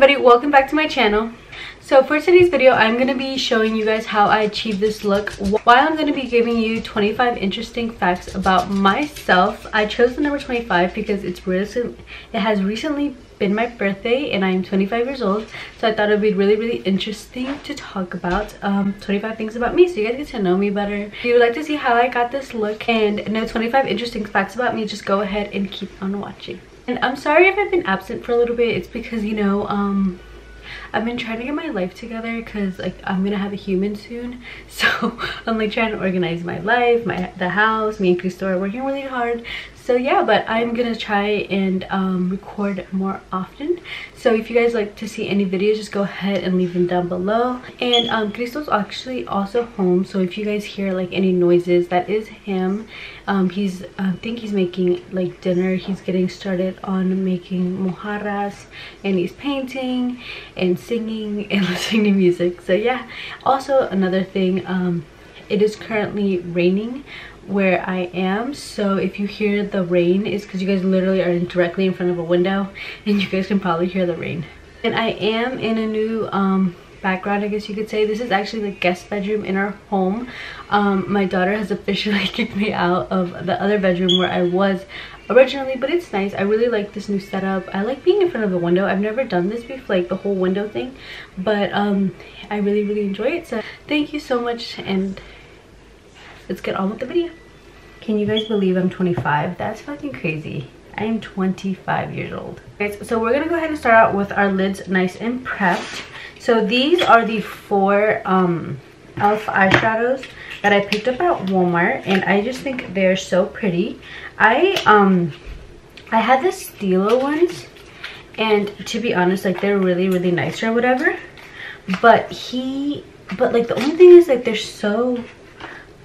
everybody, welcome back to my channel. So for today's video, I'm going to be showing you guys how I achieved this look, while I'm going to be giving you 25 interesting facts about myself. I chose the number 25 because it has recently been my birthday and I'm 25 years old, so I thought it would be really interesting to talk about 25 things about me so you guys get to know me better. If you would like to see how I got this look and know 25 interesting facts about me, just go ahead and keep on watching. And I'm sorry if I've been absent for a little bit. It's because, you know, I've been trying to get my life together because like I'm gonna have a human soon, so I'm like trying to organize my life, the house. Me and Cristo are working really hard. So yeah, but I'm gonna try and record more often. So if you guys like to see any videos, just go ahead and leave them down below. And Cristo's actually also home, so if you guys hear like any noises, that is him. I think he's making like dinner. He's getting started on making mojarras, and he's painting and singing and listening to music. So yeah, also another thing, it is currently raining where I am, so if you hear the rain, it's because you guys literally are directly in front of a window and you guys can probably hear the rain. And I am in a new background, I guess you could say. This is actually the guest bedroom in our home. My daughter has officially kicked me out of the other bedroom where I was originally, but it's nice. I really like this new setup. I like being in front of a window. I've never done this before, like the whole window thing, but I really enjoy it. So thank you so much, and let's get on with the video. Can you guys believe I'm 25? That's fucking crazy. I am 25 years old. Okay, so we're gonna go ahead and start out with our lids nice and prepped. So these are the 4 e.l.f. eyeshadows that I picked up at Walmart, and I just think they're so pretty. I had the Stilo ones, and to be honest, like they're really nice or whatever. But like the only thing is like they're so,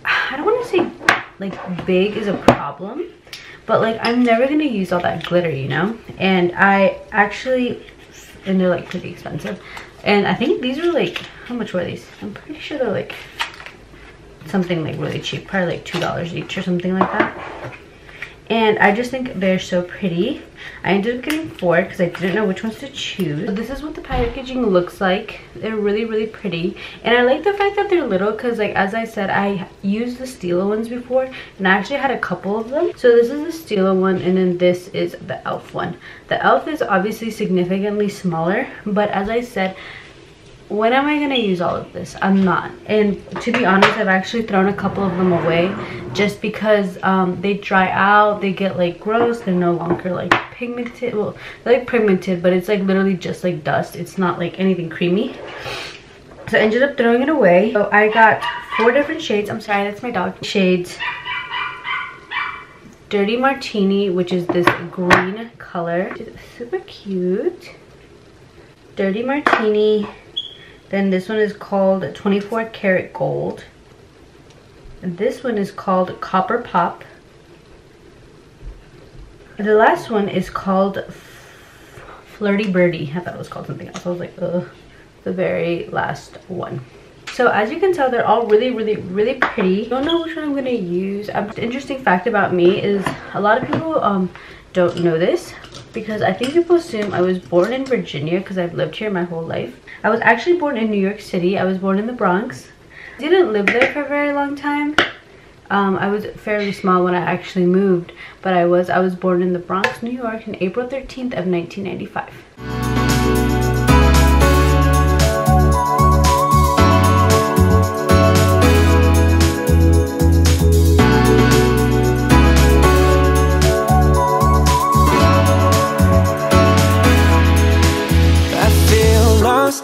I don't want to say like big is a problem, but like I'm never gonna use all that glitter, you know. And they're like pretty expensive, and I think these were like, how much were these? I'm pretty sure they're like something like really cheap, probably like $2 each or something like that. And I just think they're so pretty. I ended up getting 4 because I didn't know which ones to choose. So this is what the packaging looks like. They're really pretty, and I like the fact that they're little because, like, as I said, I used the Stilo ones before and I actually had a couple of them. So this is the Stilo one, and then this is the e.l.f. one. The e.l.f. is obviously significantly smaller, but as I said, when am I gonna use all of this? I'm not. And to be honest, I've actually thrown a couple of them away just because they dry out, they get like gross, they're no longer like pigmented. Well, they're like pigmented, but it's like literally just like dust. It's not like anything creamy. So I ended up throwing it away. So I got 4 different shades. I'm sorry, that's my dog. Shades. Dirty Martini, which is this green color. It's super cute. Dirty Martini. Then this one is called 24 Karat Gold. And this one is called Copper Pop. And the last one is called Flirty Birdie. I thought it was called something else. I was like, ugh, the very last one. So as you can tell, they're all really pretty. I don't know which one I'm gonna use. An interesting fact about me is a lot of people don't know this, because I think people assume I was born in Virginia because I've lived here my whole life. I was actually born in New York City. I was born in the Bronx. I didn't live there for a very long time. I was fairly small when I actually moved, but I was born in the Bronx, New York, on April 13th of 1995.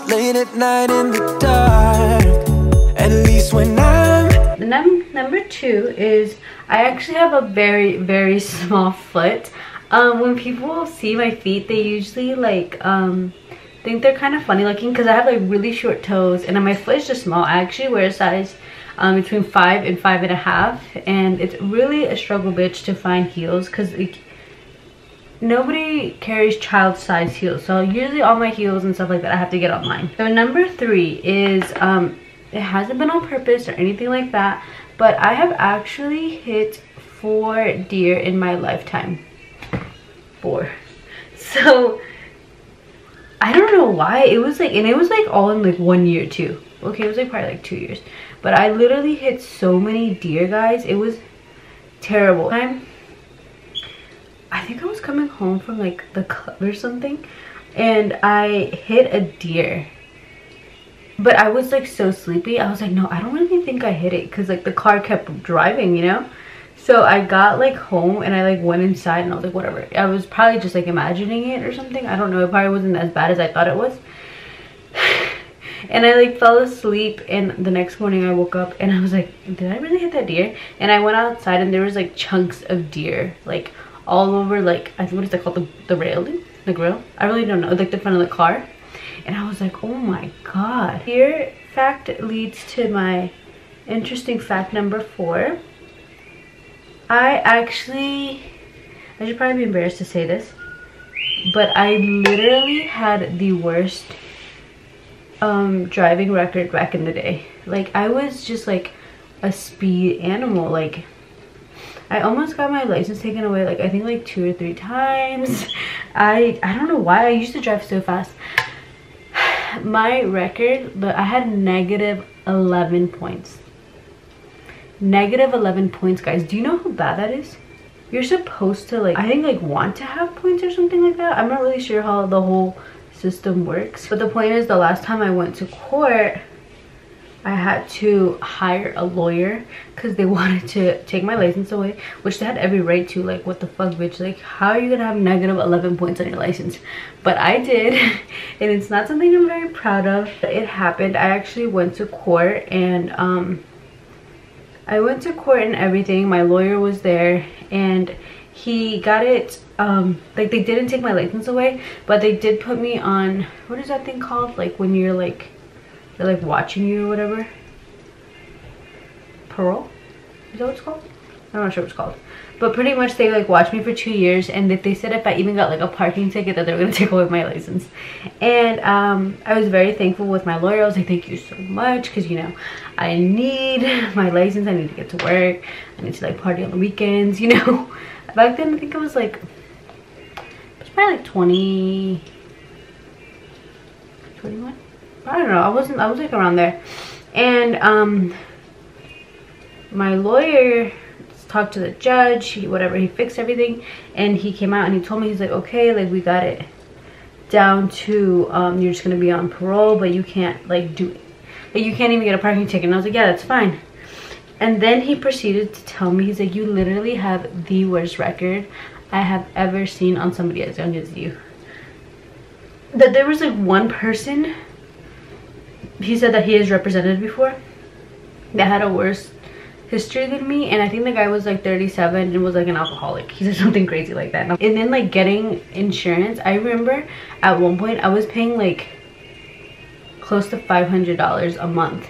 Late at night in the dark, at least when I'm... Number 2 is I actually have a very small foot. When people see my feet, they usually like think they're kind of funny looking because I have like really short toes, and my foot is just small. I actually wear a size between 5 and 5.5, and it's really a struggle bitch to find heels because nobody carries child size heels, so usually all my heels and stuff like that I have to get online. So number 3 is it hasn't been on purpose or anything like that, but I have actually hit 4 deer in my lifetime. 4. So I don't know why. It was like, and it was like all in like 1 year too. Okay, it was like probably like 2 years. But I literally hit so many deer, guys. It was terrible. I think I was coming home from like the club or something, and I hit a deer. But I was like so sleepy. I was like, no, I don't really think I hit it, because like the car kept driving, you know. So I got like home and I like went inside and I was like, whatever. I was probably just like imagining it or something. I don't know. It probably wasn't as bad as I thought it was. And I like fell asleep, and the next morning I woke up and I was like, did I really hit that deer? And I went outside and there was like chunks of deer like all over, like, I think, what is that called, the railing, the grill? I really don't know, like the front of the car. And I was like, oh my god. Deer fact leads to my interesting fact number 4. I should probably be embarrassed to say this, but I literally had the worst driving record back in the day. Like, I was just like a speed animal. Like, I almost got my license taken away, like I think like 2 or 3 times. I don't know why. I used to drive so fast. My record, I had negative 11 points. Negative 11 points, guys. Do you know how bad that is? You're supposed to, like, I think like want to have points or something like that. I'm not really sure how the whole system works, but the point is, the last time I went to court, I had to hire a lawyer because they wanted to take my license away, which they had every right to. Like, what the fuck, bitch? Like, how are you gonna have negative 11 points on your license? But I did, and it's not something I'm very proud of. It happened. I actually went to court, and I went to court and everything. My lawyer was there, and he got it, like, they didn't take my license away, but they did put me on, what is that thing called, like when you're like, they're like watching you or whatever, parole, is that what it's called? I'm not sure what it's called, but pretty much they like watched me for 2 years, and that they said if I even got like a parking ticket that they were gonna take away my license. And I was very thankful with my lawyer. I was like, thank you so much, because, you know, I need my license, I need to get to work, I need to like party on the weekends, you know. Back then I think it was like, it was probably like 20, 21, I don't know. I was like around there. And my lawyer talked to the judge, he fixed everything, and he came out and he told me, he's like, okay, like, we got it down to you're just gonna be on parole, but you can't like do it, like, you can't even get a parking ticket. And I was like, yeah, that's fine. And then he proceeded to tell me, he's like, you literally have the worst record I have ever seen on somebody as young as you. That there was like one person, he said that he has represented before, that had a worse history than me, and I think the guy was like 37 and was like an alcoholic. He said something crazy like that. And then like getting insurance, I remember at one point I was paying like close to $500 a month,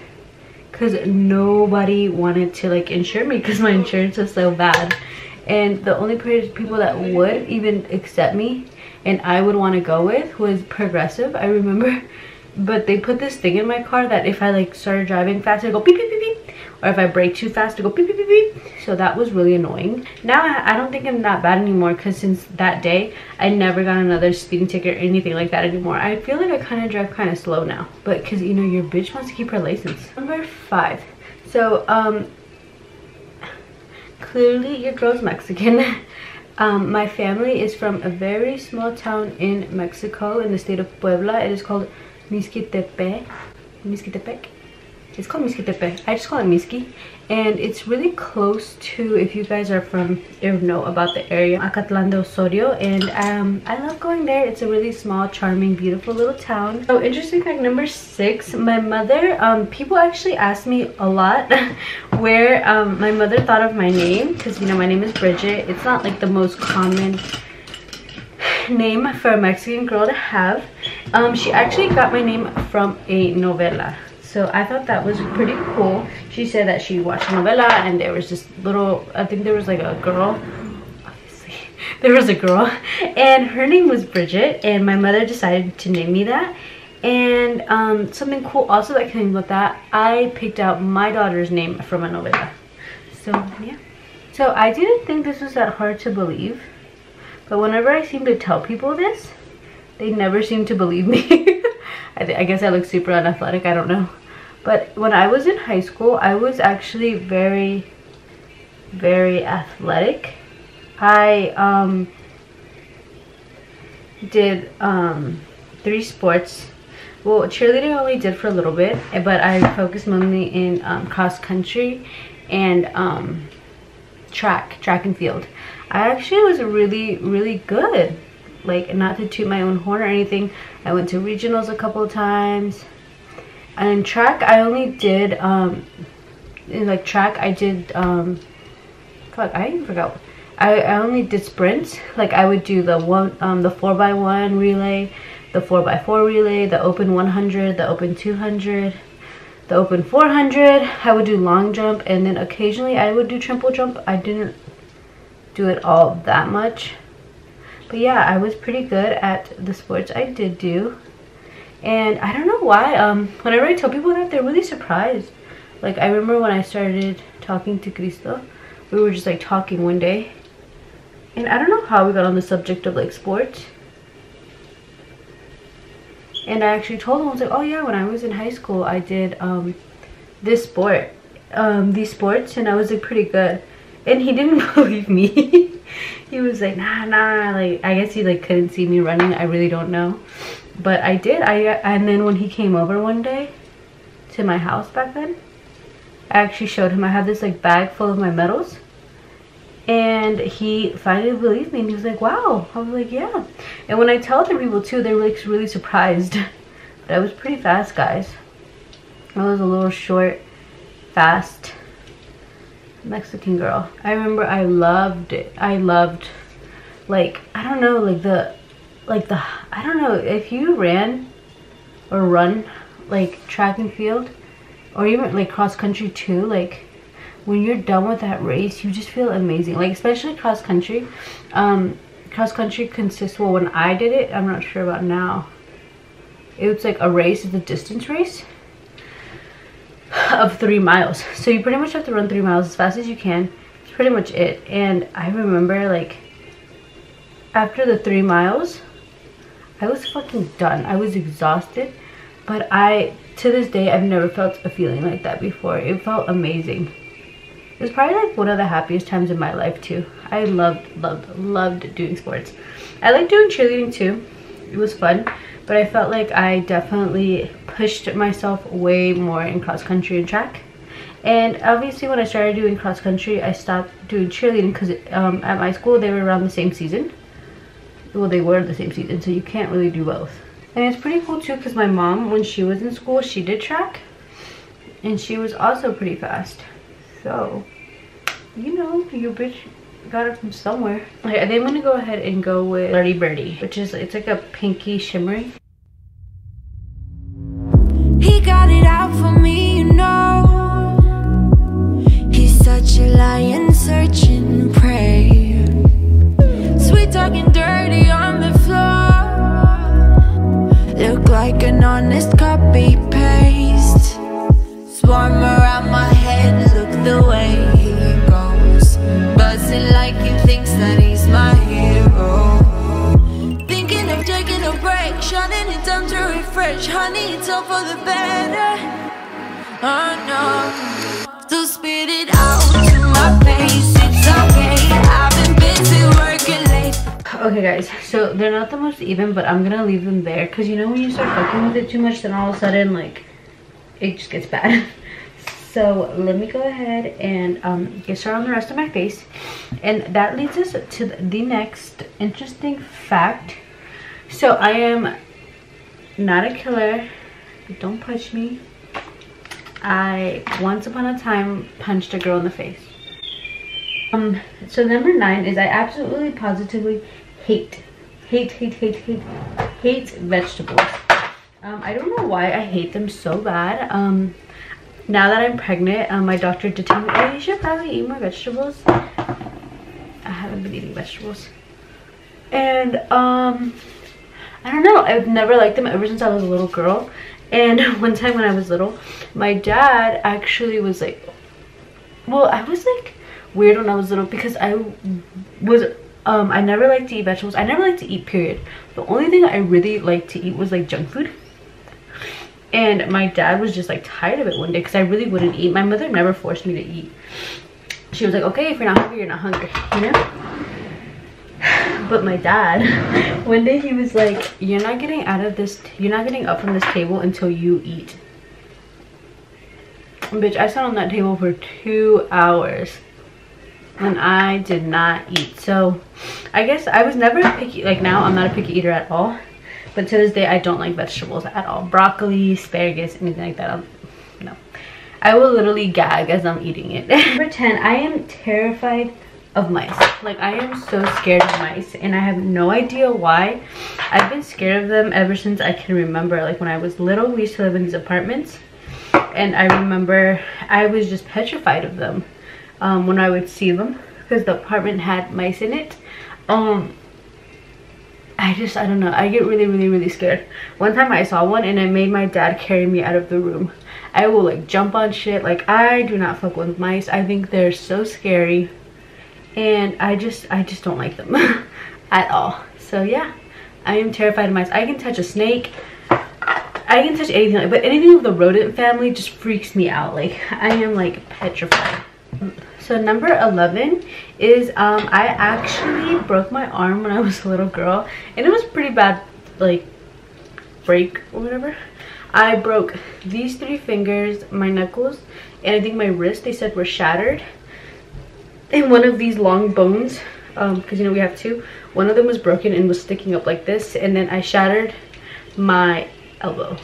because nobody wanted to like insure me because my insurance was so bad. And the only people that would even accept me and I would want to go with was Progressive, I remember. But they put this thing in my car that if I like started driving fast, it'd go beep beep beep beep, or if I brake too fast, it'd go beep beep beep beep. So that was really annoying. Now I don't think I'm that bad anymore, because since that day I never got another speeding ticket or anything like that anymore. I feel like I kind of drive kind of slow now, but because, you know, your bitch wants to keep her license. Number 5. So clearly your girl's Mexican. My family is from a very small town in Mexico, in the state of Puebla. It is called Mixquitepec. It's called Mixquitepec. I just call it Mixqui. And it's really close to, if you guys are from or know about the area, Acatlan de Osorio. And I love going there. It's a really small, charming, beautiful little town. So interesting fact number 6, my mother, people actually ask me a lot where my mother thought of my name, because, you know, my name is Bridget. It's not like the most common name for a Mexican girl to have. She actually got my name from a novela. So I thought that was pretty cool. She said that she watched a novela and there was this little, I think there was like a girl, obviously, there was a girl, and her name was Bridget, and my mother decided to name me that. And something cool also that came with that, I picked out my daughter's name from a novela. So yeah. So I didn't think this was that hard to believe, but whenever I seem to tell people this, They never seem to believe me. I guess I look super unathletic, I don't know. But when I was in high school, I was actually very, very athletic. I did 3 sports. Well, cheerleading I only did for a little bit, but I focused mainly in cross country and track and field. I actually was really good. Like, not to toot my own horn or anything, I went to regionals a couple of times. And in track I only did in track I did fuck, I even forgot. I only did sprints. Like, I would do the 4x1 relay, the 4x4 relay, the open 100, the open 200, the open 400. I would do long jump, and then occasionally I would do triple jump. I didn't do it all that much, but yeah, I was pretty good at the sports I did do. And I don't know why, whenever I tell people that, they're really surprised. Like, I remember when I started talking to Cristo, we were just like talking one day, and I don't know how we got on the subject of like sports. And I actually told him, I was like, oh yeah, when I was in high school, I did these sports, and I was like pretty good. And he didn't believe me. He was like, nah, like, I guess he like couldn't see me running. I really don't know. But I did. And then when he came over one day to my house back then, I actually showed him. I had this like bag full of my medals. And he finally believed me, and he was like, wow. I was like, yeah. And when I tell other people too, they're like really surprised. But I was pretty fast, guys. I was a little short, fast Mexican girl. I remember I loved it. I loved, like, I don't know, I don't know, if you ran or run like track and field, or even like cross country too, like, when you're done with that race, you just feel amazing. Like, especially cross country. Cross country consists, well, when I did it, I'm not sure about now, it was like a race, it's a distance race of 3 miles. So you pretty much have to run 3 miles as fast as you can. It's pretty much it. And I remember, like, after the 3 miles, I was fucking done. I was exhausted. But to this day, I've never felt a feeling like that before. It felt amazing. It was probably like one of the happiest times in my life too. I loved doing sports. I like doing cheerleading too. It was fun, but I felt like I definitely pushed myself way more in cross country and track. And obviously when I started doing cross country, I stopped doing cheerleading because at my school they were around the same season. Well, they were the same season, so you can't really do both. And it's pretty cool too because my mom, when she was in school, she did track, and she was also pretty fast. So, you know, your bitch got it from somewhere. Okay, I think I'm gonna go ahead and go with Flirty Birdie, which is, it's like a pinky shimmery. He got it out for me, you know. He's such a lion searching prey. Sweet talking dirty on the floor. Look like an honest copy paste. Swarm around my head, look the way he goes. Buzzing like he thinks that he's my hero. Thinking of taking a break, shutting it down to refresh. Honey, it's all for the better. Oh no, so spit it out to my face. It's okay, I've been busy working late. Okay guys, so they're not the most even, but I'm gonna leave them there because, you know, when you start fucking with it too much, then all of a sudden, like, it just gets bad. So let me go ahead and get started on the rest of my face. And that leads us to the next interesting fact. So I am not a killer. Don't punch me. I once upon a time punched a girl in the face. So number 9 is I absolutely positively hate vegetables. I don't know why I hate them so bad. Now that I'm pregnant, my doctor did tell me, oh, you should probably eat more vegetables. I haven't been eating vegetables. And I don't know, I've never liked them ever since I was a little girl. And one time when I was little, my dad actually was like, well, I was like weird when I was little because I was I never liked to eat vegetables. I never liked to eat, period. The only thing I really liked to eat was like junk food. And my dad was just like tired of it one day because I really wouldn't eat. My mother never forced me to eat. She was like, okay, if you're not hungry, you're not hungry, you know? But my dad, one day he was like, you're not getting up from this table until you eat. Bitch, I sat on that table for 2 hours and I did not eat. So I guess I was never picky. Like now I'm not a picky eater at all, but to this day I don't like vegetables at all. Broccoli, asparagus, anything like that, no. I will literally gag as I'm eating it. Number 10, I am terrified of mice. Like I am so scared of mice and I have no idea why. I've been scared of them ever since I can remember. Like when I was little, we used to live in these apartments and I remember I was just petrified of them when I would see them because the apartment had mice in it. I don't know, I get really scared. One time I saw one and it made my dad carry me out of the room. I will like jump on shit. Like I do not fuck with mice. I think they're so scary and I just don't like them at all. So yeah, I am terrified of mice. I can touch a snake, I can touch anything, but anything with the rodent family just freaks me out. Like I am like petrified. So number 11 is I actually broke my arm when I was a little girl and it was pretty bad, like break or whatever. I broke these 3 fingers, my knuckles, and I think my wrist, they said, were shattered. And one of these long bones, because you know we have 2, one of them was broken and was sticking up like this, and then I shattered my elbow.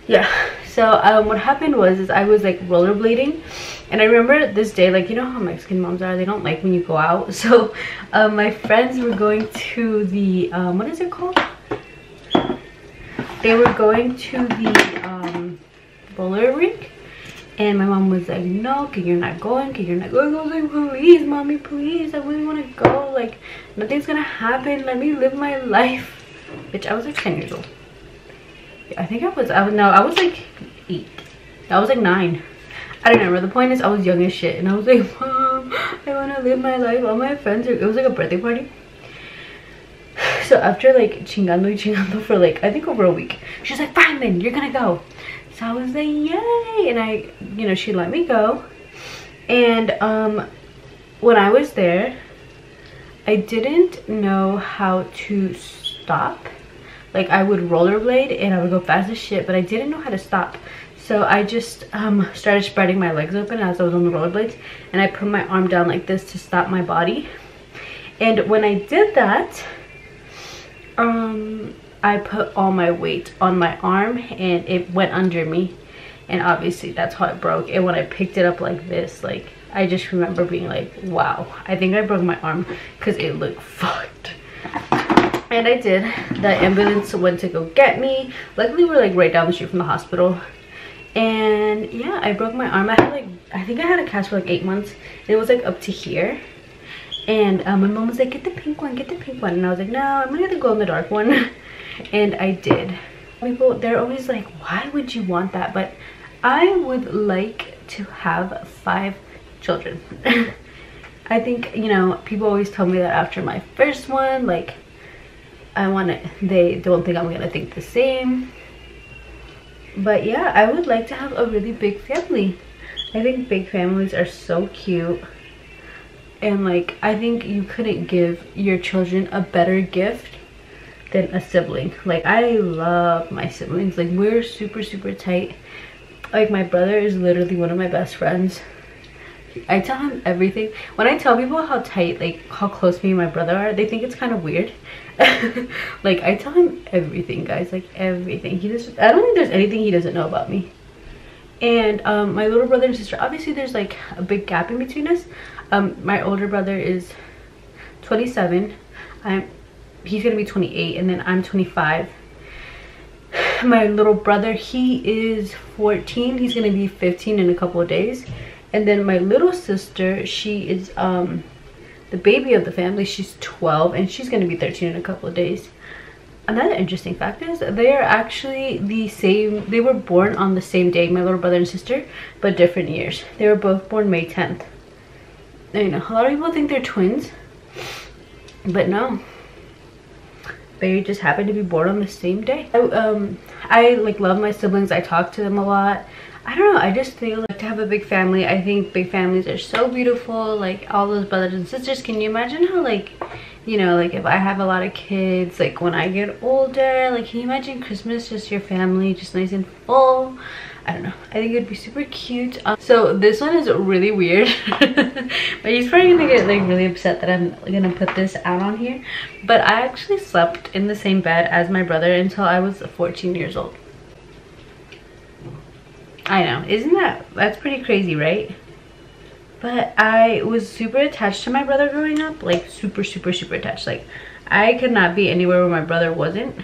Yeah, so what happened was I was like rollerblading, and I remember this day, like you know how Mexican moms are, they don't like when you go out. So my friends were going to the what is it called? They were going to the roller rink, and my mom was like, no, you're not going, you're not going. I was like, please mommy, please, I really want to go, like nothing's gonna happen, let me live my life. Bitch, I was like 10 years old. I think I was like 8. I was like 9. I don't remember. The point is I was young as shit and I was like, mom, I want to live my life. All my friends it was like a birthday party. So after like chingando for like I think over a week, she's like, fine then, you're gonna go. So I was like, yay. And I, you know, she let me go. And when I was there, I didn't know how to stop. Like I would rollerblade and I would go fast as shit, but I didn't know how to stop. So I just started spreading my legs open as I was on the rollerblades, and I put my arm down like this to stop my body. And when I did that, I put all my weight on my arm and it went under me, and obviously that's how it broke. And when I picked it up like this, like I just remember being like, wow, I think I broke my arm because it looked fucked. And I did. The ambulance went to go get me. Luckily we're like right down the street from the hospital. And yeah, I broke my arm. I had like, I think I had a cast for like 8 months. And it was like up to here. And my mom was like, get the pink one, get the pink one. And I was like, no, I'm gonna get the glow in the dark one. And I did. People, they're always like, why would you want that? But I would like to have 5 children. I think, you know, people always tell me that after my first one, like, I want it, they don't think I'm gonna think the same. But yeah, I would like to have a really big family. I think big families are so cute. And like, I think you couldn't give your children a better gift than a sibling. Like, I love my siblings. Like, we're super tight. Like, my brother is literally one of my best friends. I tell him everything. When I tell people how tight, like how close me and my brother are, they think it's kind of weird. Like, I tell him everything, guys, like everything. I don't think there's anything he doesn't know about me. And my little brother and sister, obviously there's like a big gap in between us. My older brother is 27. He's gonna be 28, and then I'm 25. My little brother, he is 14. He's gonna be 15 in a couple of days. And then my little sister, she is the baby of the family. She's 12 and she's gonna be 13 in a couple of days. Another interesting fact is they are actually the same. They were born on the same day, my little brother and sister, but different years. They were both born May 10th. You know, a lot of people think they're twins, But no, they just happened to be born on the same day. I like love my siblings. I talk to them a lot. I don't know, I just feel like to have a big family. I think big families are so beautiful, like all those brothers and sisters. Can you imagine how, like, you know, like if I have a lot of kids, like when I get older, like can you imagine Christmas, just your family, just nice and full? I don't know, I think it would be super cute. So this one is really weird. But he's probably gonna get like really upset that I'm gonna put this out on here. But I actually slept in the same bed as my brother until I was 14 years old. I know, that's pretty crazy, right? But I was super attached to my brother growing up, like super attached. Like I could not be anywhere where my brother wasn't.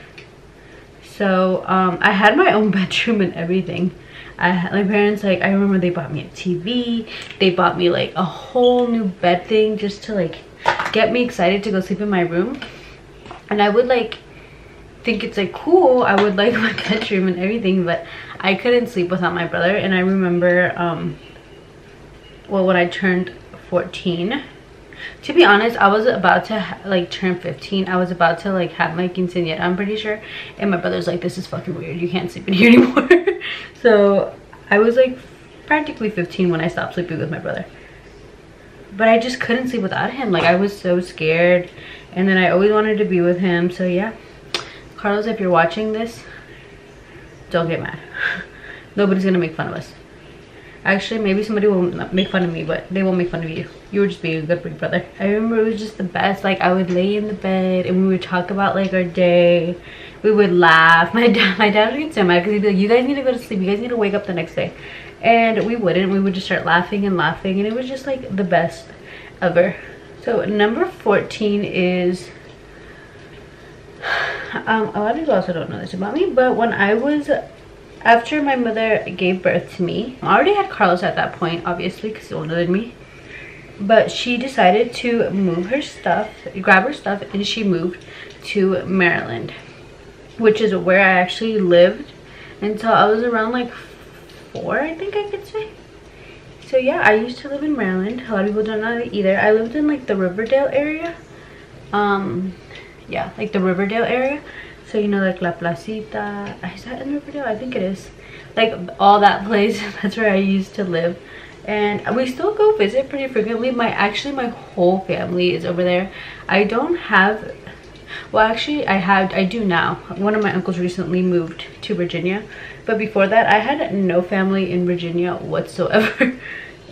So I had my own bedroom and everything. My parents, like, I remember they bought me a TV. They bought me like a whole new bed thing just to like get me excited to go sleep in my room. And I would like think it's like cool, I would like my bedroom and everything, but I couldn't sleep without my brother. And I remember well, when I turned 14, to be honest, I was about to like turn 15. I was about to like have my quinceañera, I'm pretty sure, and my brother's like, this is fucking weird, you can't sleep in here anymore. So I was like practically 15 when I stopped sleeping with my brother, but I just couldn't sleep without him. Like I was so scared, and then I always wanted to be with him. So yeah, Carlos, if you're watching this, don't get mad. Nobody's gonna make fun of us. Actually, maybe somebody will make fun of me, but they won't make fun of you. You were just being a good big brother. I remember it was just the best. Like I would lay in the bed and we would talk about like our day. We would laugh. My dad would get so mad because he'd be like, you guys need to go to sleep, you guys need to wake up the next day. And we wouldn't. We would just start laughing and laughing, and it was just like the best ever. So number 14 is a lot of people also don't know this about me, but when I was, after my mother gave birth to me, I already had Carlos at that point, obviously, because he's older than me. But she decided to move her stuff, grab her stuff, and she moved to Maryland, which is where I actually lived until I was around like 4, I think I could say. So yeah, I used to live in Maryland. A lot of people don't know that either. I lived in like the Riverdale area. Yeah, like the Riverdale area. So you know, like La Placita, is that in Riverdale? I think it is. Like all that place, that's where I used to live. And we still go visit pretty frequently. My whole family is over there. I don't have, well actually I do now. One of my uncles recently moved to Virginia, but before that I had no family in Virginia whatsoever.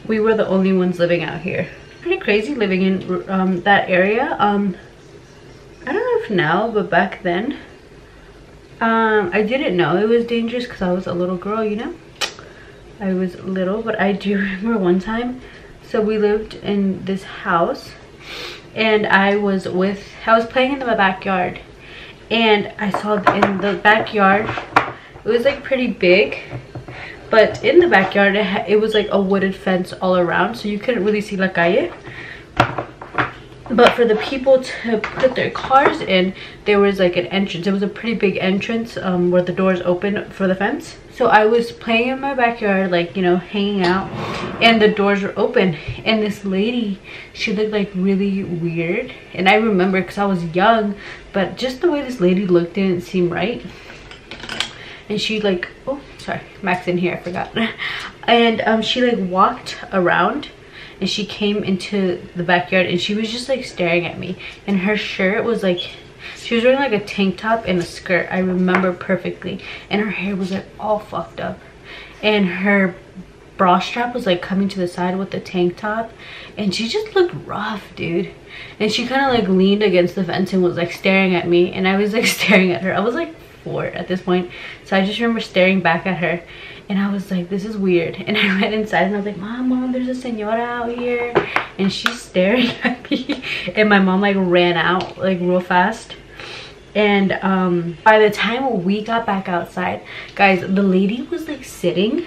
We were the only ones living out here. Pretty crazy living in that area. I don't know if now, but back then I didn't know it was dangerous because I was a little girl, you know. I was little, but I do remember one time, so we lived in this house and I was playing in my backyard, and I saw in the backyard, it was like pretty big, but in the backyard it was like a wooded fence all around, so you couldn't really see la calle. But for the people to put their cars in, there was like an entrance. It was a pretty big entrance where the doors open for the fence. So I was playing in my backyard, like, you know, hanging out, and the doors were open. And this lady, she looked like really weird. And I remember because I was young, but just the way this lady looked didn't seem right. And she like, oh, sorry, Max in here, I forgot. And she like walked around. And she came into the backyard and she was just like staring at me, and her shirt was like, she was wearing like a tank top and a skirt, I remember perfectly, and her hair was like all fucked up, and her bra strap was like coming to the side with the tank top, and she just looked rough, dude. And she kind of like leaned against the fence and was like staring at me, and I was like staring at her. I was like 4 at this point, so I just remember staring back at her. And I was like, this is weird. And I went inside and I was like, mom, there's a señora out here. And she's staring at me. And my mom like ran out like real fast. And by the time we got back outside, guys, the lady was like sitting.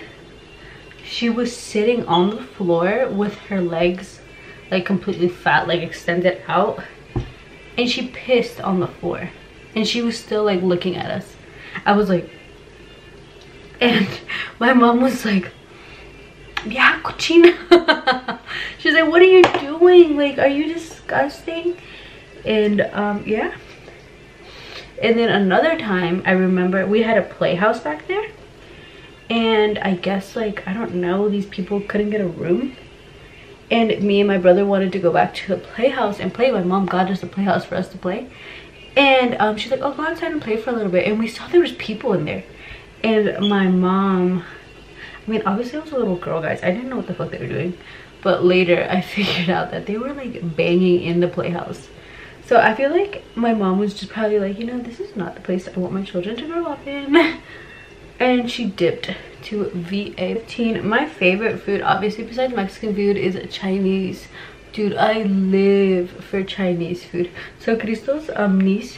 She was sitting on the floor with her legs like completely fat, like extended out. And she pissed on the floor. And she was still like looking at us. I was like, and my mom was like, yeah, cochina. She's like, what are you doing? Like, are you disgusting? And yeah. And then another time, I remember we had a playhouse back there, and I guess, like, I don't know, these people couldn't get a room, and me and my brother wanted to go back to the playhouse and play. My mom got us a playhouse for us to play, and she's like, oh, go outside and play for a little bit. And we saw there was people in there, and my mom, I mean, obviously I was a little girl, guys, I didn't know what the fuck they were doing, but later I figured out that they were like banging in the playhouse. So I feel like my mom was just probably like, you know, this is not the place I want my children to grow up in. And she dipped to VA15. My favorite food, obviously besides Mexican food, is Chinese. Dude, I live for Chinese food. So Crystal's niece,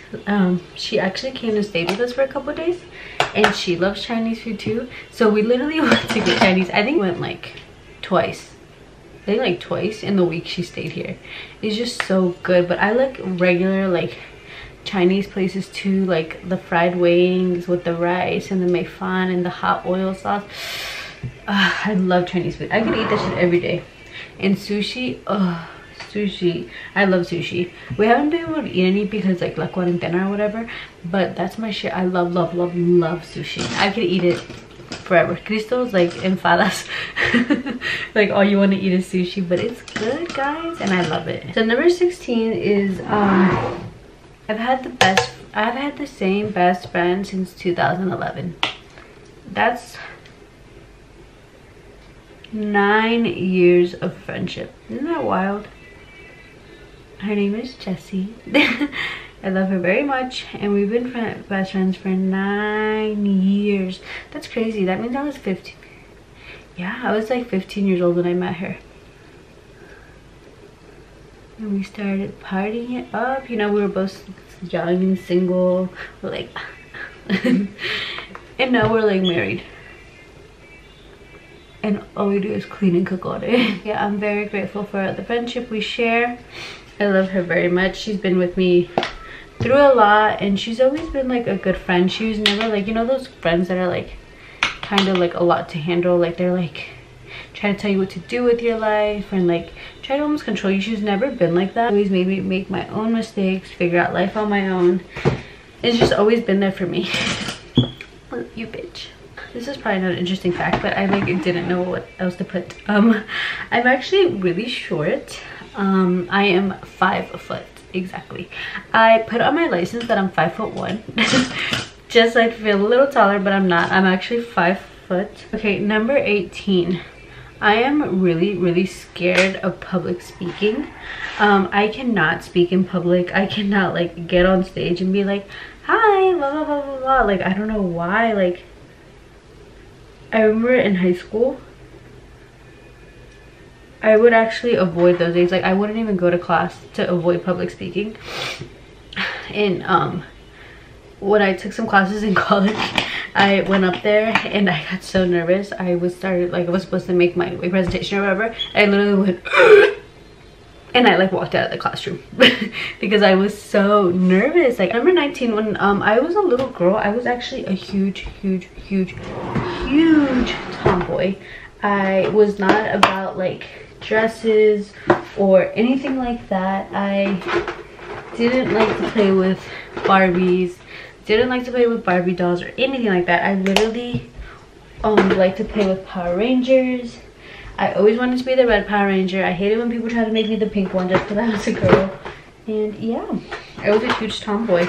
she actually came and stayed with us for a couple of days, and she loves Chinese food too. So we literally went to get Chinese. I think we went like twice. I think like twice in the week she stayed here. It's just so good. But I like regular like Chinese places too, like the fried wings with the rice and the mei fan and the hot oil sauce. I love Chinese food. I could eat that shit every day. And sushi, sushi, I love sushi. We haven't been able to eat any because like la cuarentena or whatever, but that's my shit. I love sushi. I could eat it forever. Crystal's like enfadas. Like all you want to eat is sushi, but it's good, guys, and I love it. So number 16 is I've had the same best friend since 2011. That's 9 years of friendship. Isn't that wild? Her name is Jessie. I love her very much, and we've been best friends for 9 years. That's crazy. That means I was 15. Yeah, I was like 15 years old when I met her. And we started partying it up. You know, we were both young and single. We're like, and now we're like married. And all we do is clean and cook all day. Yeah, I'm very grateful for the friendship we share. I love her very much. She's been with me through a lot, and she's always been like a good friend. She was never like, you know, those friends that are like kind of like a lot to handle, like they're like trying to tell you what to do with your life and like try to almost control you. She's never been like that. Always made me make my own mistakes, figure out life on my own. It's just always been there for me. You bitch. This is probably not an interesting fact, but I like didn't know what else to put. I'm actually really short. I am 5 foot exactly. I put on my license that I'm 5'1". Just like feel a little taller, but I'm not. I'm actually 5 foot. Okay, number 18. I am really scared of public speaking. I cannot speak in public. I cannot like get on stage and be like, hi, blah blah blah blah blah. Like, I don't know why. Like, I remember in high school, I would actually avoid those days. Like, I wouldn't even go to class to avoid public speaking. And when I took some classes in college, I went up there and I got so nervous. I was supposed to make my presentation or whatever. I literally went and I like walked out of the classroom because I was so nervous. Like, number 19, when I was a little girl, I was actually a huge tomboy. I was not about like dresses or anything like that. I didn't like to play with Barbies, didn't like to play with Barbie dolls or anything like that. I literally like to play with Power Rangers. I always wanted to be the red Power Ranger. I hated when people tried to make me the pink one just because I was a girl. And yeah, I was a huge tomboy.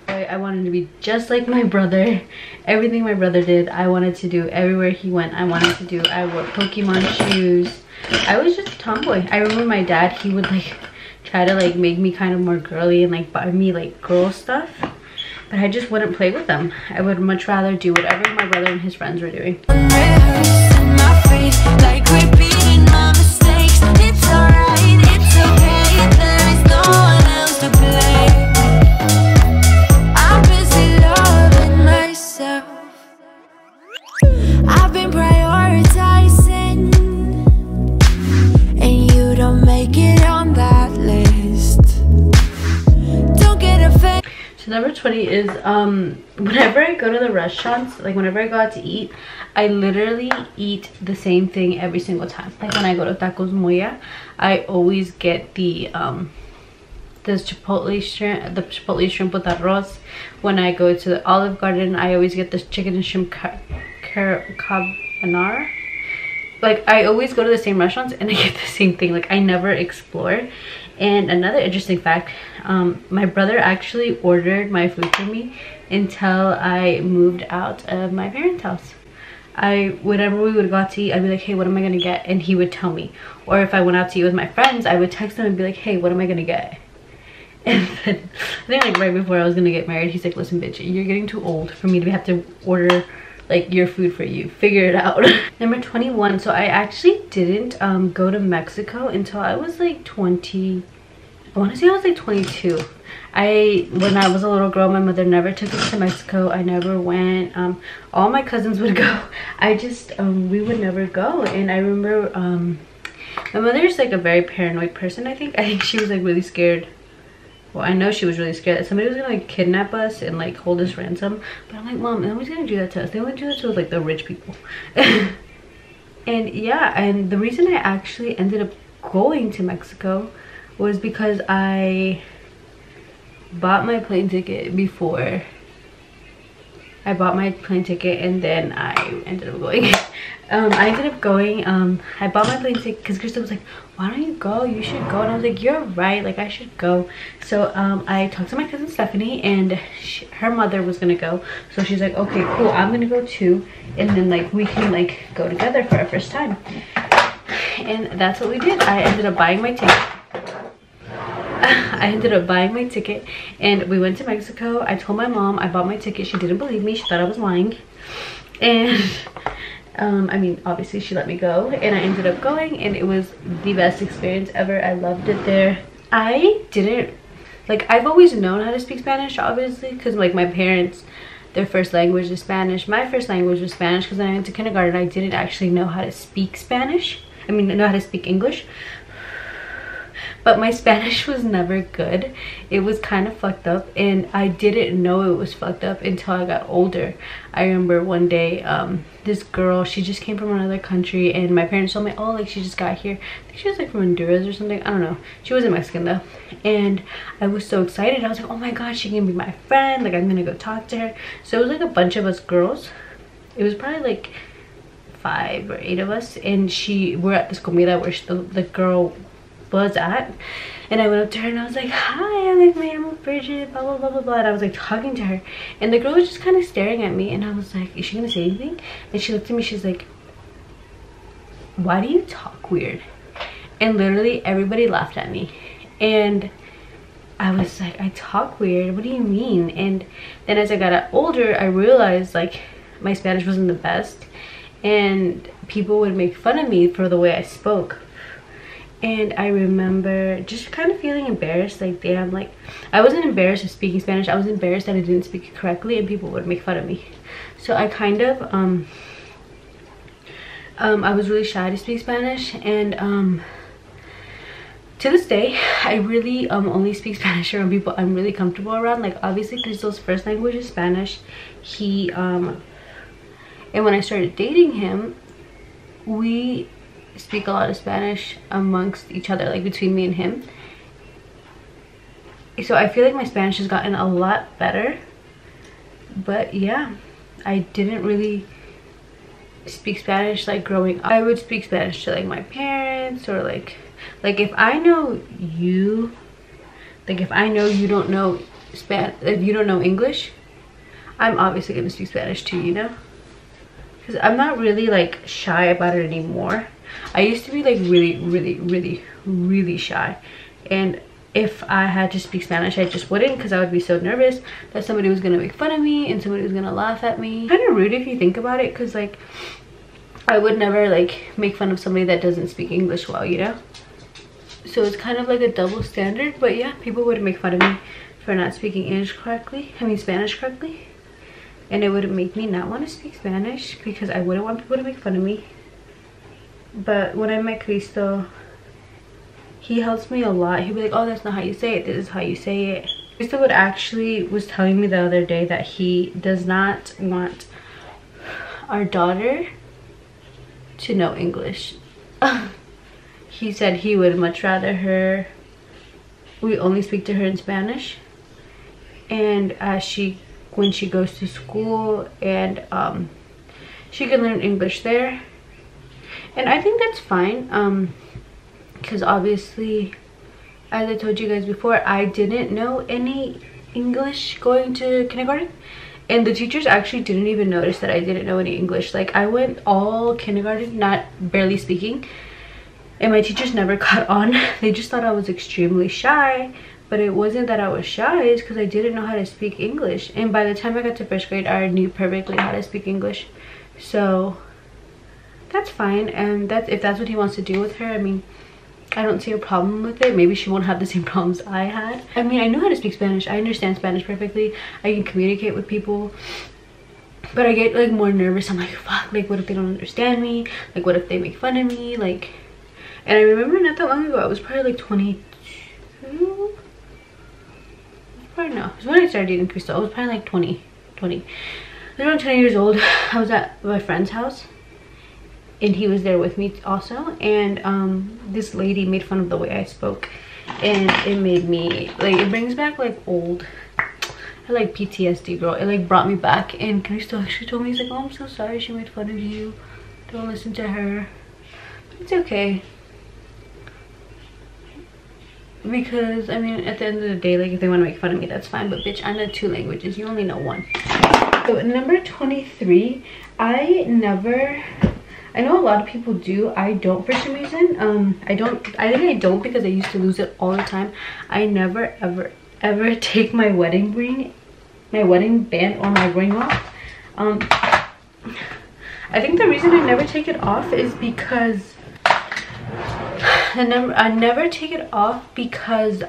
I wanted to be just like my brother. Everything my brother did, I wanted to do. Everywhere he went, I wanted to do. I wore Pokemon shoes. I was just a tomboy. I remember my dad, he would like try to like make me kind of more girly and like buy me like girl stuff, but I just wouldn't play with them. I would much rather do whatever my brother and his friends were doing. Like repeating my mistakes. It's alright, it's okay. There is no one else to blame. I'm busy loving myself. I've been prioritizing, and you don't make it on that list. Don't get offended. So number 20 is whenever I go to the restaurants, like whenever I go out to eat, I literally eat the same thing every single time. Like when I go to Tacos Moya, I always get the the chipotle shrimp with arroz. When I go to the Olive Garden, I always get this chicken and shrimp carbonara. Like, I always go to the same restaurants and I get the same thing. Like, I never explore. And another interesting fact, my brother actually ordered my food for me until I moved out of my parents' house. Whenever we would go out to eat, I'd be like, hey, what am I gonna get? And he would tell me. Or if I went out to eat with my friends, I would text him and be like, hey, what am I gonna get? And then I think like right before I was gonna get married, he's like, listen bitch, you're getting too old for me to have to order like your food for you. Figure it out. Number 21. So I actually didn't go to Mexico until I was like 20. I want to say I was like 22. When I was a little girl, my mother never took us to Mexico. I never went. All my cousins would go. We would never go. And I remember my mother's like a very paranoid person. I think she was like really scared. Well, I know she was really scared that somebody was gonna like kidnap us and like hold us ransom. But I'm like, Mom, nobody's gonna do that to us. They would do that to like the rich people. And yeah, and the reason I actually ended up going to Mexico was because I bought my plane ticket before. I bought my plane ticket and then I ended up going. I bought my plane ticket because Krista was like, why don't you go? You should go. And I was like, you're right. Like, I should go. So I talked to my cousin Stephanie and her mother was going to go. So she's like, okay, cool. I'm going to go too. And then like we can like go together for our first time. And that's what we did. I ended up buying my ticket. And we went to Mexico. I told my mom I bought my ticket. She didn't believe me. She thought I was lying. And I mean, obviously she let me go and I ended up going and it was the best experience ever. I loved it there. I've always known how to speak Spanish, obviously, because like my parents, their first language is Spanish. My first language was Spanish because when I went to kindergarten, I didn't actually know how to speak Spanish. I mean, know how to speak English. But my Spanish was never good. It was kind of fucked up and I didn't know it was fucked up until I got older. I remember one day this girl, she just came from another country and my parents told me, oh, like she just got here. I think she was like from Honduras or something. I don't know. She wasn't Mexican though. And I was so excited. I was like, oh my god, she can be my friend. Like, I'm gonna go talk to her. So it was like a bunch of us girls. It was probably like 5 or 8 of us. And we're at this comida where the girl was at, and I went up to her and I was like, hi, I'm like, my name is Bridget, blah blah blah blah blah, and I was like talking to her and the girl was just kind of staring at me and I was like, is she gonna say anything? And she looked at me, she's like, why do you talk weird? And literally everybody laughed at me and I was like, I talk weird, what do you mean? And then as I got older, I realized like my Spanish wasn't the best and people would make fun of me for the way I spoke. And I remember just kind of feeling embarrassed, like damn, like I wasn't embarrassed of speaking Spanish, I was embarrassed that I didn't speak it correctly and people would make fun of me. So I kind of I was really shy to speak Spanish, and to this day I really only speak Spanish around people I'm really comfortable around. Like obviously Crystal's first language is Spanish. And when I started dating him, we speak a lot of Spanish amongst each other, like between me and him. So I feel like my Spanish has gotten a lot better. But yeah, I didn't really speak Spanish like growing up. I would speak Spanish to like my parents, or like if I know you, like if I know you don't know if you don't know English, I'm obviously gonna speak Spanish to you, you know, because I'm not really like shy about it anymore. I used to be like really shy, and if I had to speak Spanish I just wouldn't, because I would be so nervous that somebody was gonna make fun of me and somebody was gonna laugh at me. Kind of rude if you think about it, because like I would never like make fun of somebody that doesn't speak English well, you know. So it's kind of like a double standard. But yeah, people would make fun of me for not speaking Spanish correctly, and it would make me not want to speak Spanish because I wouldn't want people to make fun of me. But when I met Cristo, he helps me a lot. He'd be like, oh, that's not how you say it, this is how you say it. Cristo was telling me the other day that he does not want our daughter to know English. He said he would much rather her we only speak to her in Spanish, and when she goes to school, and she can learn English there, and I think that's fine, because obviously, as I told you guys before, I didn't know any English going to kindergarten, and the teachers actually didn't even notice that I didn't know any English. Like, I went all kindergarten barely speaking, and my teachers never caught on. They just thought I was extremely shy, but it wasn't that I was shy, it's because I didn't know how to speak English. And by the time I got to 1st grade, I knew perfectly how to speak English. So that's fine, and if that's what he wants to do with her, I mean, I don't see a problem with it. Maybe she won't have the same problems I had. I mean, I know how to speak Spanish. I understand Spanish perfectly. I can communicate with people. But I get like more nervous. I'm like, fuck, like what if they don't understand me? Like what if they make fun of me? Like, and I remember not that long ago, I was probably like 22. Probably no. It was when I started dating Crystal. I was probably like 20. I was around 10 years old. I was at my friend's house, and he was there with me also, and this lady made fun of the way I spoke, and it made me like, it brings back like old, I like PTSD, girl. It like brought me back, and Cristo actually told me, he's like, oh, I'm so sorry she made fun of you, don't listen to her. It's okay, because I mean, at the end of the day, like if they want to make fun of me, that's fine, but bitch, I know 2 languages, you only know 1. So number 23, I know a lot of people do. I don't for some reason. I think I don't because I used to lose it all the time. I never ever take my wedding band or my ring off. I think the reason I never take it off is because I never take it off because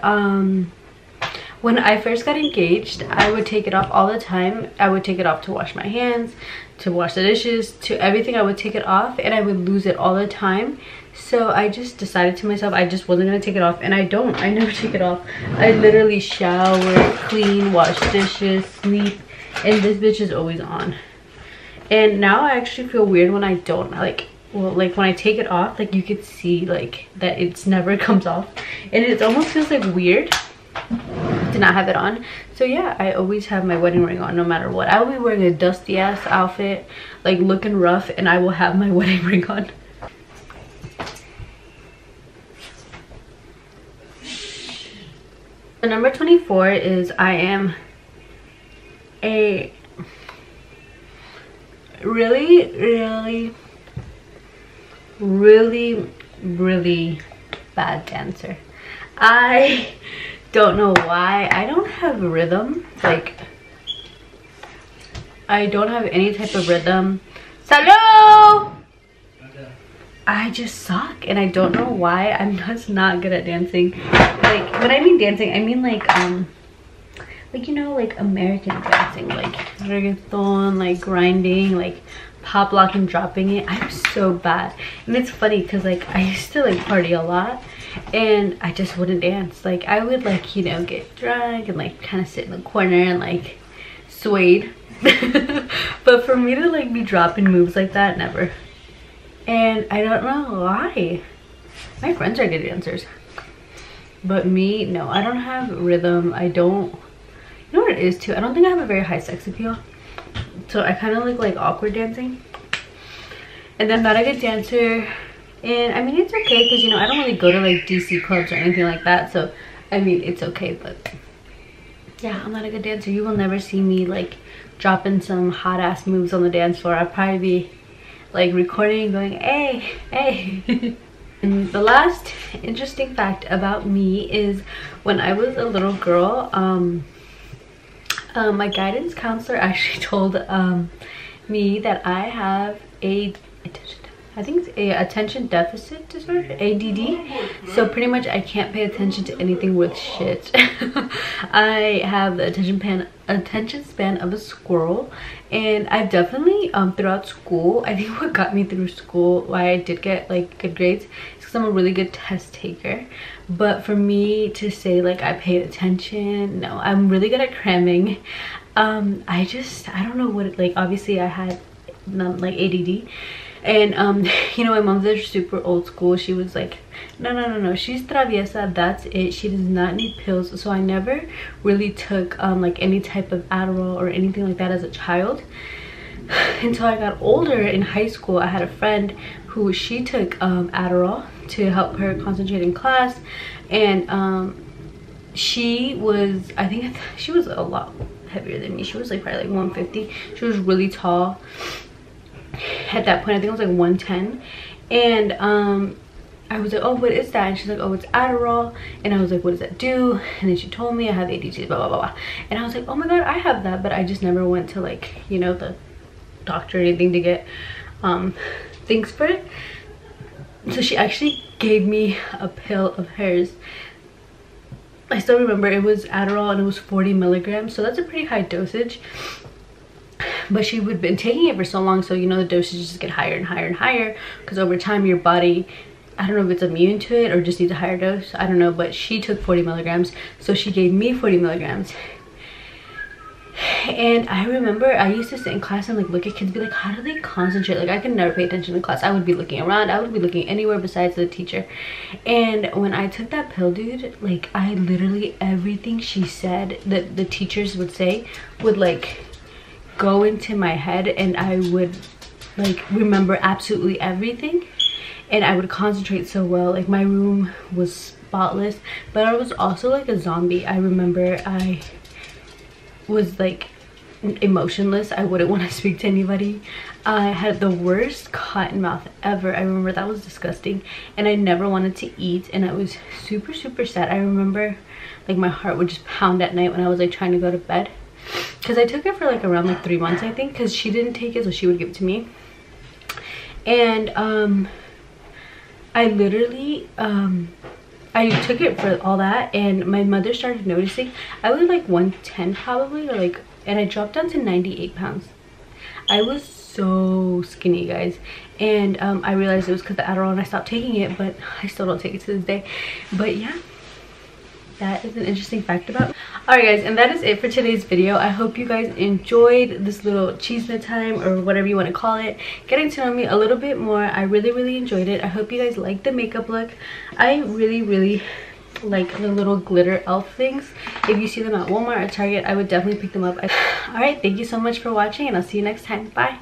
when I first got engaged, I would take it off all the time. I would take it off to wash my hands, to wash the dishes, to everything. I would take it off, and I would lose it all the time. So I just decided to myself I just wasn't gonna take it off, and I never take it off. I literally shower, clean, wash dishes, sleep, and this bitch is always on. And now I actually feel weird when I don't, like, well, like when I take it off, like you could see like that it's never comes off, and it almost feels like weird to not have it on. So yeah, I always have my wedding ring on no matter what. I will be wearing a dusty ass outfit, like looking rough, and I will have my wedding ring on. The number 24 is I am a really bad dancer. I don't know why. I don't have rhythm. Like, I don't have any type of rhythm. Salud! I just suck, and I don't know why. I'm just not good at dancing. Like, when I mean dancing, I mean like you know, like American dancing, like reggaeton, like grinding, like pop lock and dropping it. I'm so bad. And it's funny because like I used to like party a lot, and I just wouldn't dance. Like I would, like, you know, get drunk and like kind of sit in the corner and like swayed. But for me to like be dropping moves like that, never. And I don't know why. My friends are good dancers, but me, no. I don't have rhythm. I don't, you know what it is too, I don't think I have a very high sex appeal, so I kind of like awkward dancing. And then not a good dancer. And I mean, it's okay because, you know, I don't really go to like DC clubs or anything like that, so I mean, it's okay. But yeah, I'm not a good dancer. You will never see me like dropping some hot ass moves on the dance floor. I'll probably be like recording going, hey, hey. And the last interesting fact about me is when I was a little girl, my guidance counselor actually told me that I have I think it's a attention deficit disorder, ADD. So pretty much I can't pay attention to anything worth shit. I have the attention span of a squirrel, and I've definitely throughout school, I think what got me through school, why I did get like good grades, is because I'm a really good test taker. But for me to say like I paid attention, no. I'm really good at cramming. I don't know what it, like, obviously I had like ADD. And you know, my mom's are super old school. She was like, no, she's traviesa, that's it, she does not need pills. So I never really took like any type of Adderall or anything like that as a child until I got older. In high school, I had a friend who she took Adderall to help her concentrate in class, and she was, I think she was a lot heavier than me. She was like probably like 150. She was really tall at that point. I think I was like 110. And I was like, oh, what is that? And she's like, oh, it's Adderall. And I was like, what does that do? And then she told me I have ADHD, blah blah blah. And I was like, oh my god, I have that. But I just never went to, like, you know, the doctor or anything to get things for it. So she actually gave me a pill of hers. I still remember it was Adderall and it was 40 milligrams, so that's a pretty high dosage. But she would have been taking it for so long, so you know, the dosages just get higher and higher and higher, because over time your body, I don't know if it's immune to it or just needs a higher dose, I don't know. But she took 40 milligrams, so she gave me 40 milligrams. And I remember I used to sit in class and like look at kids, be like, how do they concentrate? Like, I could never pay attention in class. I would be looking around, I would be looking anywhere besides the teacher. And when I took that pill, dude, like, I literally, everything she said that the teachers would say would like go into my head, and I would like remember absolutely everything, and I would concentrate so well. Like, my room was spotless, but I was also like a zombie. I remember I was like emotionless. I wouldn't want to speak to anybody. I had the worst cotton mouth ever. I remember that was disgusting, and I never wanted to eat, and I was super sad. I remember like my heart would just pound at night when I was like trying to go to bed, because I took it for like around like 3 months, I think, because she didn't take it, so she would give it to me. And I literally I took it for all that, and my mother started noticing. I was like 110 probably, or like, and I dropped down to 98 pounds. I was so skinny, guys. And I realized it was because of the Adderall, and I stopped taking it, but I still don't take it to this day. But yeah, that is an interesting fact about me. Alright guys, and that is it for today's video. I hope you guys enjoyed this little cheese time, or whatever you want to call it, getting to know me a little bit more. I really enjoyed it. I hope you guys liked the makeup look. I really like the little glitter elf things. If you see them at Walmart or Target, I would definitely pick them up. Alright, thank you so much for watching, and I'll see you next time. Bye.